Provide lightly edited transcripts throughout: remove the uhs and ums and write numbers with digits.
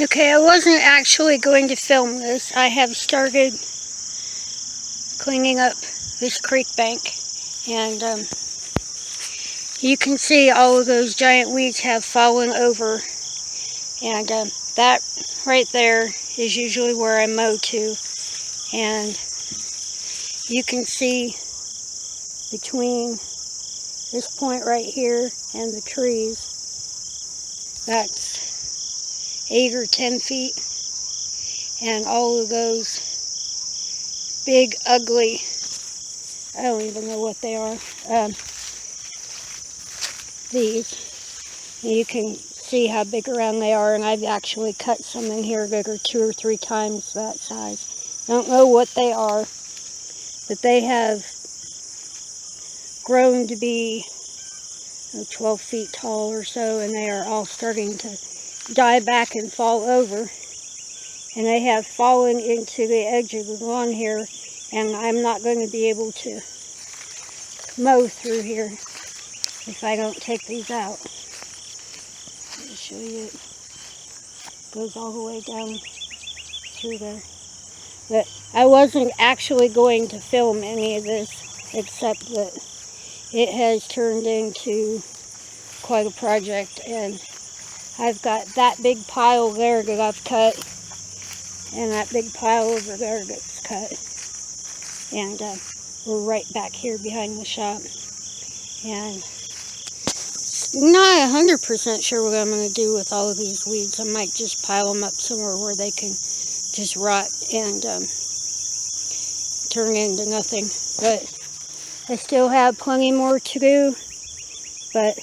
Okay, I wasn't actually going to film this. I have started cleaning up this creek bank, and you can see all of those giant weeds have fallen over, and that right there is usually where I mow to, and you can see between this point right here and the trees, that's 8 or 10 feet, and all of those big ugly, I don't even know what they are, these, you can see how big around they are, and I've actually cut some in here that are 2 or 3 times that size. Don't know what they are, but they have grown to be 12 feet tall or so, and they are all starting to die back and fall over, and they have fallen into the edge of the lawn here, and I'm not going to be able to mow through here if I don't take these out. Let me show you. It goes all the way down through there. But I wasn't actually going to film any of this, except that it has turned into quite a project, and I've got that big pile there that I've cut, and that big pile over there that's cut, and we're right back here behind the shop, and not 100% sure what I'm going to do with all of these weeds. I might just pile them up somewhere where they can just rot and turn into nothing, but I still have plenty more to do, but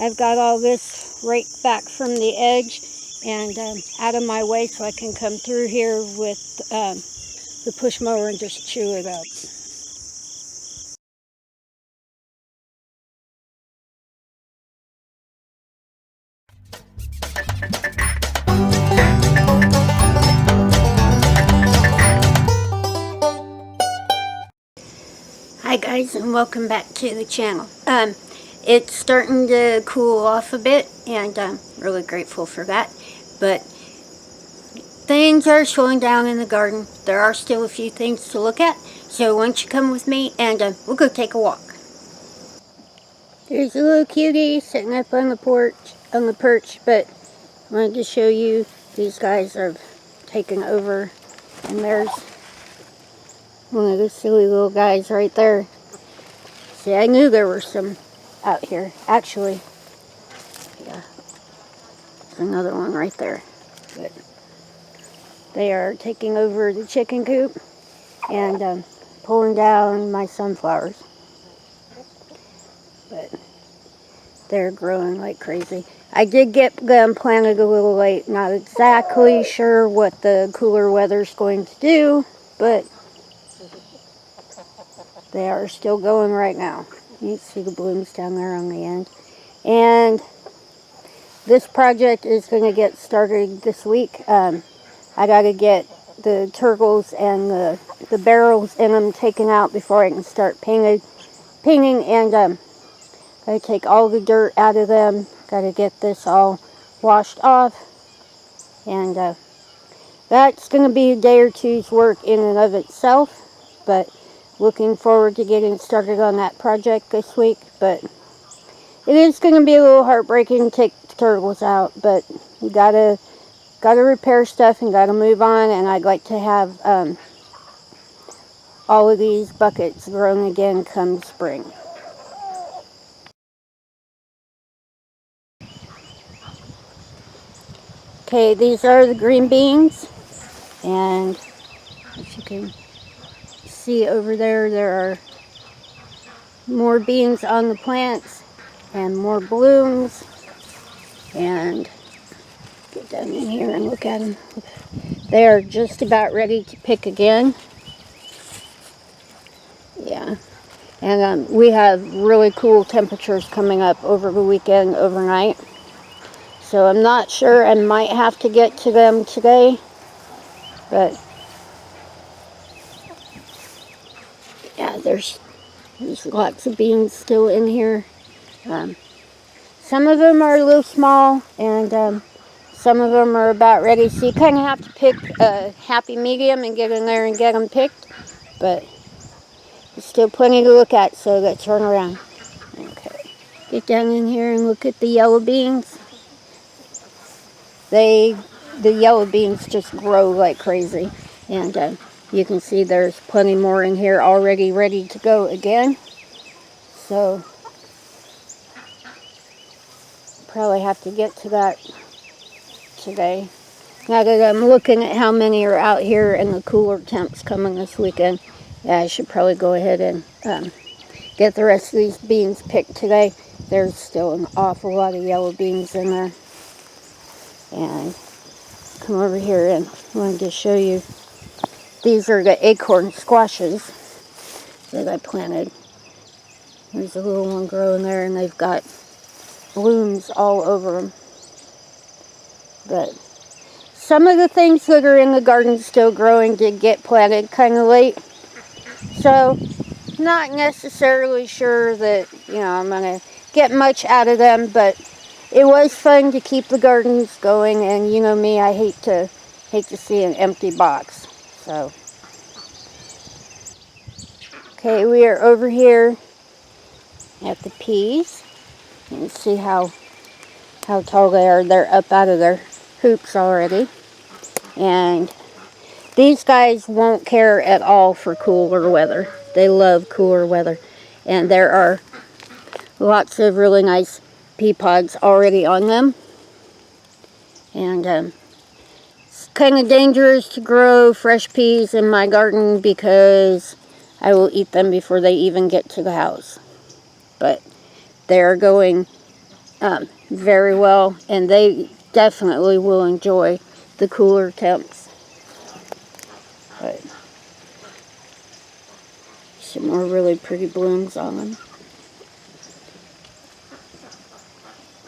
I've got all this right back from the edge and out of my way so I can come through here with the push mower and just chew it up. Hi guys, and welcome back to the channel. It's starting to cool off a bit, and I'm really grateful for that, but things are slowing down in the garden. There are still a few things to look at, so why don't you come with me and we'll go take a walk. There's a little cutie sitting up on the perch, but I wanted to show you these guys are taking over, and there's one of the silly little guys right there. See, I knew there were some out here. Actually, yeah, there's another one right there. But they are taking over the chicken coop and pulling down my sunflowers. But they're growing like crazy. I did get them planted a little late. Not exactly sure what the cooler weather's going to do, but they are still going right now. You can see the blooms down there on the end. And this project is going to get started this week. I got to get the turtles and the barrels in them taken out before I can start painting, and got to take all the dirt out of them. Got to get this all washed off, and that's going to be a day or two's work in and of itself, but looking forward to getting started on that project this week. But it is going to be a little heartbreaking to take the turtles out, but you gotta repair stuff and gotta move on, and I'd like to have all of these buckets grown again come spring. Okay, these are the green beans, and as you can see over there, there are more beans on the plants and more blooms, and get down in here and look at them. They are just about ready to pick again. Yeah, and we have really cool temperatures coming up over the weekend overnight, so I'm not sure. I might have to get to them today, but yeah, there's lots of beans still in here. some of them are a little small, and some of them are about ready. So you kind of have to pick a happy medium and get in there and get them picked. But there's still plenty to look at, so let's turn around. Okay, get down in here and look at the yellow beans. The yellow beans just grow like crazy, and you can see there's plenty more in here already ready to go again. So probably have to get to that today. Now that I'm looking at how many are out here and the cooler temps coming this weekend, I should probably go ahead and get the rest of these beans picked today. There's still an awful lot of yellow beans in there. And come over here and I wanted to show you. These are the acorn squashes that I planted. There's a little one growing there, and they've got blooms all over them. But some of the things that are in the garden still growing did get planted kind of late. So not necessarily sure that, I'm going to get much out of them, but it was fun to keep the gardens going, and you know me, I hate to see an empty box. So okay, we are over here at the peas. You can see how tall they are. They're up out of their hoops already. And these guys won't care at all for cooler weather. They love cooler weather. And there are lots of really nice pea pods already on them. And it's kind of dangerous to grow fresh peas in my garden because I will eat them before they even get to the house. But they're going very well, and they definitely will enjoy the cooler temps. But some more really pretty blooms on them.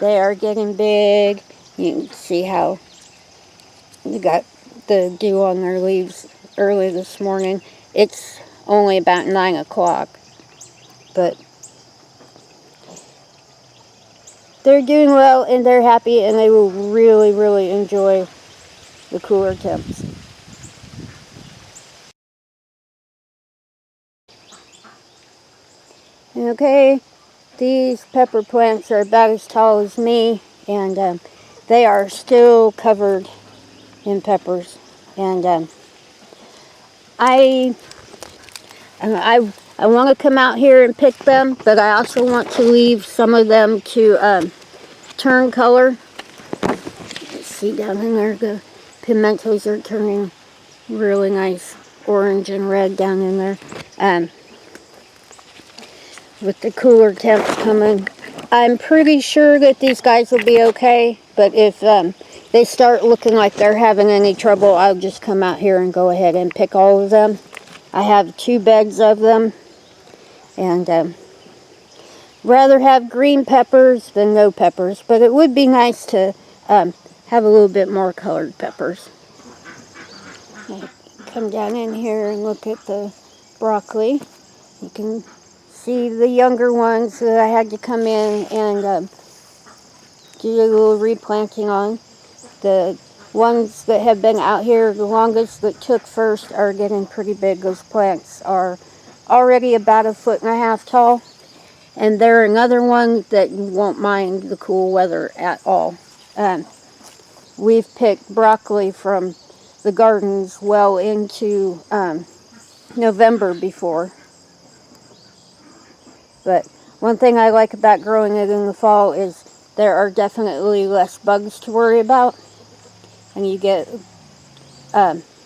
They are getting big. You can see how they got the dew on their leaves early this morning. It's only about 9 o'clock, but they're doing well and they're happy, and they will really, really enjoy the cooler temps. Okay, these pepper plants are about as tall as me, and they are still covered in peppers. And I want to come out here and pick them, but I also want to leave some of them to turn color. Let's see down in there, the pimentos are turning really nice orange and red down in there. With the cooler temps coming, I'm pretty sure that these guys will be okay, but if they start looking like they're having any trouble, I'll just come out here and go ahead and pick all of them. I have 2 beds of them, and rather have green peppers than no peppers, but it would be nice to have a little bit more colored peppers. Come down in here and look at the broccoli. You can see the younger ones that I had to come in and do a little replanting on. The ones that have been out here the longest that took first are getting pretty big. Those plants are already about 1.5 feet tall. And they're another one that won't mind the cool weather at all. We've picked broccoli from the gardens well into November before. But one thing I like about growing it in the fall is there are definitely less bugs to worry about. And you get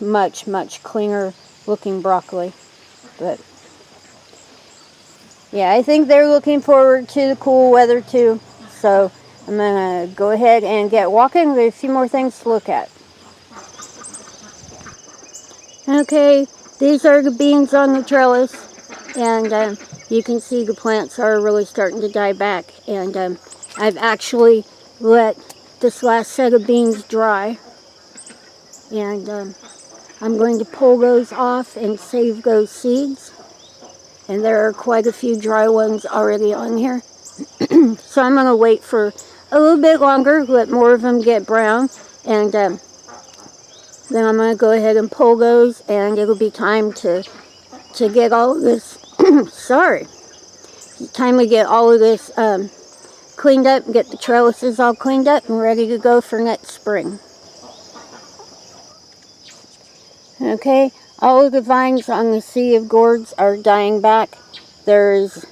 much, much cleaner looking broccoli. But yeah, I think they're looking forward to the cool weather too. So I'm going to go ahead and get walking. There's a few more things to look at. Okay, these are the beans on the trellis. And you can see the plants are really starting to die back. And I've actually let this last set of beans dry. And I'm going to pull those off and save those seeds. And there are quite a few dry ones already on here. So I'm going to wait for a little bit longer, let more of them get brown, and then I'm going to go ahead and pull those, and it'll be time to get all of this, sorry, time to get all of this cleaned up and get the trellises all cleaned up and ready to go for next spring. Okay, all of the vines on the sea of gourds are dying back. There's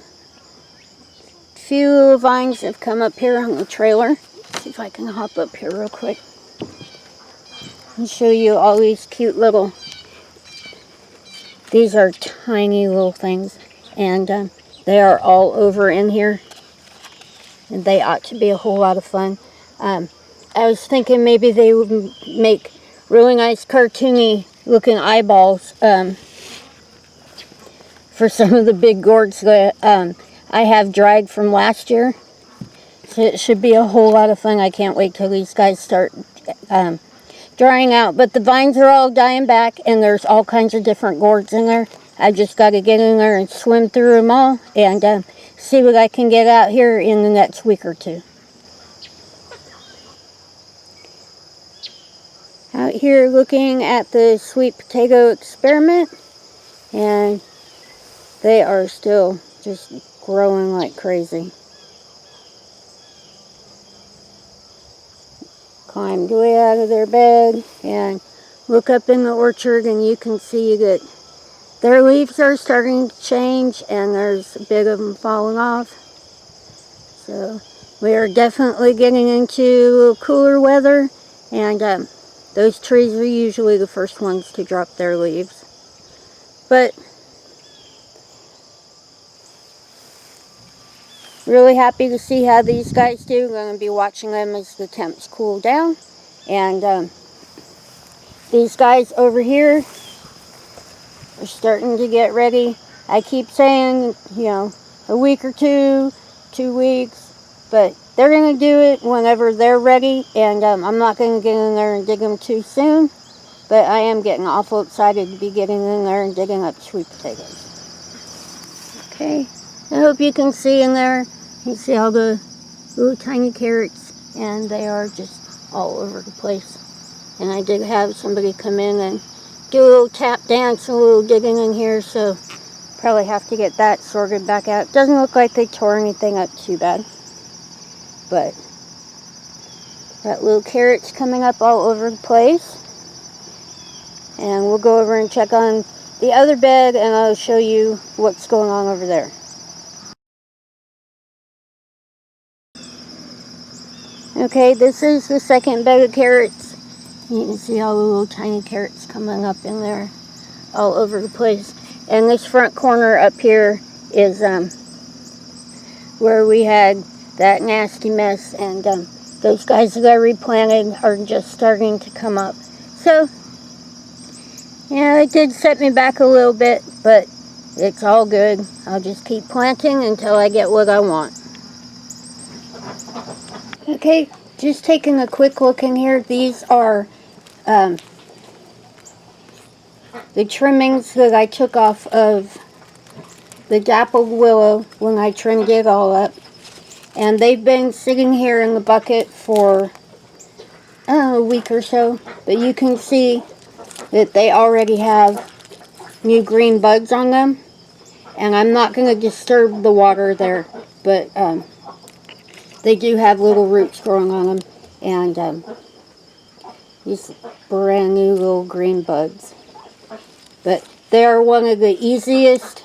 few little vines that have come up here on the trailer. Let's see if I can hop up here real quick and show you all these cute little, these are tiny little things, and they are all over in here, and they ought to be a whole lot of fun. I was thinking maybe they would make really nice cartoony looking eyeballs for some of the big gourds that I have dried from last year. So it should be a whole lot of fun. I can't wait till these guys start drying out. But the vines are all dying back, and there's all kinds of different gourds in there. I just got to get in there and swim through them all and see what I can get out here in the next week or two. Out here looking at the sweet potato experiment, and they are still just growing like crazy. Climbed way out of their bed and look up in the orchard, and you can see that their leaves are starting to change, and there's a bit of them falling off. So we are definitely getting into a little cooler weather, and those trees are usually the first ones to drop their leaves. But really happy to see how these guys do. I'm going to be watching them as the temps cool down. And these guys over here are starting to get ready. I keep saying, you know, a week or 2 weeks, but they're going to do it whenever they're ready, and I'm not going to get in there and dig them too soon, but I am getting awful excited to be getting in there and digging up sweet potatoes. Okay, I hope you can see in there, you see all the little tiny carrots, and they are just all over the place. And I did have somebody come in and do a little tap dance, a little digging in here, so probably have to get that sorted back out. Doesn't look like they tore anything up too bad. But that little carrot's coming up all over the place. And we'll go over and check on the other bed, and I'll show you what's going on over there. Okay, this is the second bed of carrots. You can see all the little tiny carrots coming up in there all over the place. And this front corner up here is where we had that nasty mess, and those guys that I replanted are just starting to come up. So, yeah, it did set me back a little bit, but it's all good. I'll just keep planting until I get what I want. Okay, just taking a quick look in here. These are the trimmings that I took off of the dappled willow when I trimmed it all up. And they've been sitting here in the bucket for a week or so. But you can see that they already have new green buds on them. And I'm not going to disturb the water there, but they do have little roots growing on them. And these brand new little green buds. But they are one of the easiest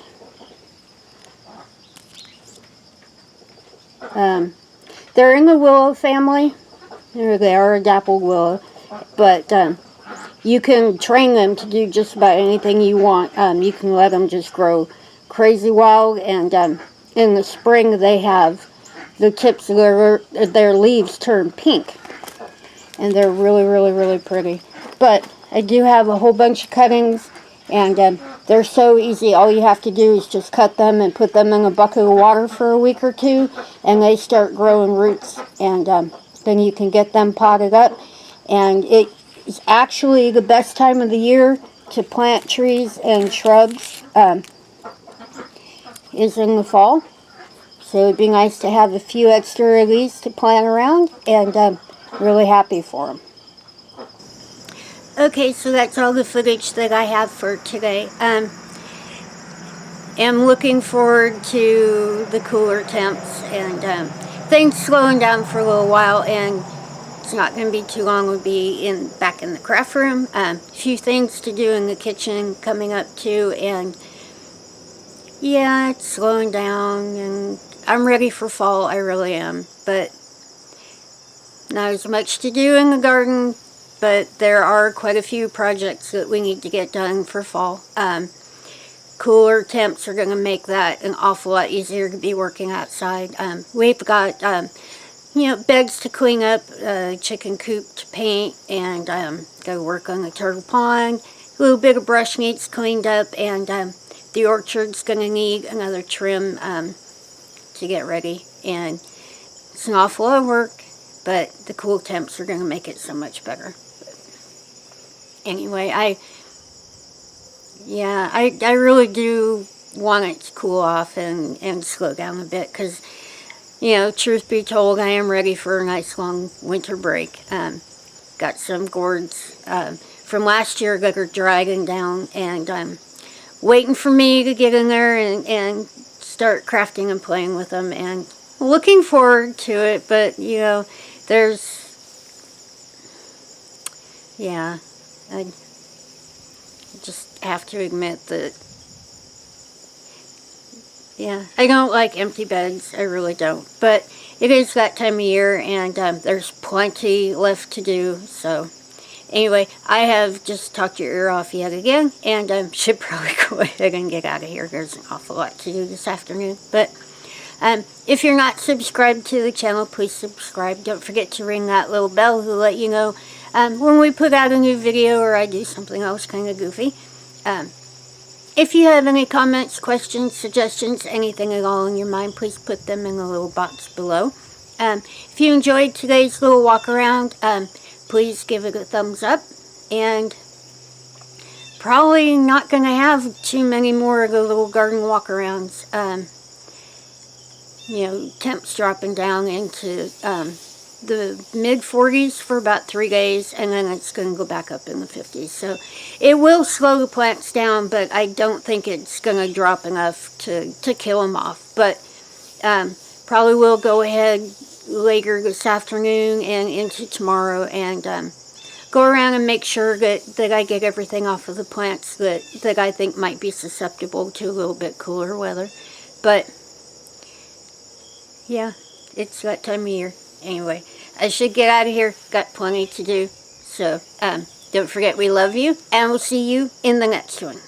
they're in the willow family. They are a dappled willow, but you can train them to do just about anything you want. You can let them just grow crazy wild, and in the spring they have the tips of their leaves turn pink, and they're really, really, really pretty. But I do have a whole bunch of cuttings, and they're so easy. All you have to do is just cut them and put them in a bucket of water for a week or 2, and they start growing roots, and then you can get them potted up. And it is actually the best time of the year to plant trees and shrubs is in the fall. So it'd be nice to have a few extra of these to plant around, and really happy for them. Okay, so that's all the footage that I have for today. I'm looking forward to the cooler temps and things slowing down for a little while, and it's not going to be too long. We'll be back in the craft room. A few things to do in the kitchen coming up too, and yeah, it's slowing down, and I'm ready for fall. I really am, but not as much to do in the garden. But there are quite a few projects that we need to get done for fall. Cooler temps are going to make that an awful lot easier to be working outside. We've got, beds to clean up, chicken coop to paint, and go work on the turtle pond. A little bit of brush needs cleaned up, and the orchard's going to need another trim to get ready. And it's an awful lot of work, but the cool temps are going to make it so much better. Anyway, I really do want it to cool off and slow down a bit, because, truth be told, I am ready for a nice long winter break. Got some gourds from last year that are dragging down, and waiting for me to get in there and start crafting and playing with them, and looking forward to it. But, I just have to admit that, I don't like empty beds. I really don't. But it is that time of year, and there's plenty left to do. So anyway, I have just talked your ear off yet again, and should probably go ahead and get out of here. There's an awful lot to do this afternoon. But if you're not subscribed to the channel, please subscribe. Don't forget to ring that little bell to let you know when we put out a new video or I do something else kind of goofy. If you have any comments, questions, suggestions, anything at all in your mind, please put them in the little box below. If you enjoyed today's little walk around, please give it a thumbs up. And probably not going to have too many more of the little garden walk arounds. Temps dropping down into the mid-40s for about 3 days, and then it's going to go back up in the 50s. So it will slow the plants down, but I don't think it's going to drop enough to kill them off. But probably will go ahead later this afternoon and into tomorrow and go around and make sure that I get everything off of the plants that I think might be susceptible to a little bit cooler weather. But yeah, it's that time of year. Anyway, I should get out of here. Got plenty to do. So, don't forget we love you, and we'll see you in the next one.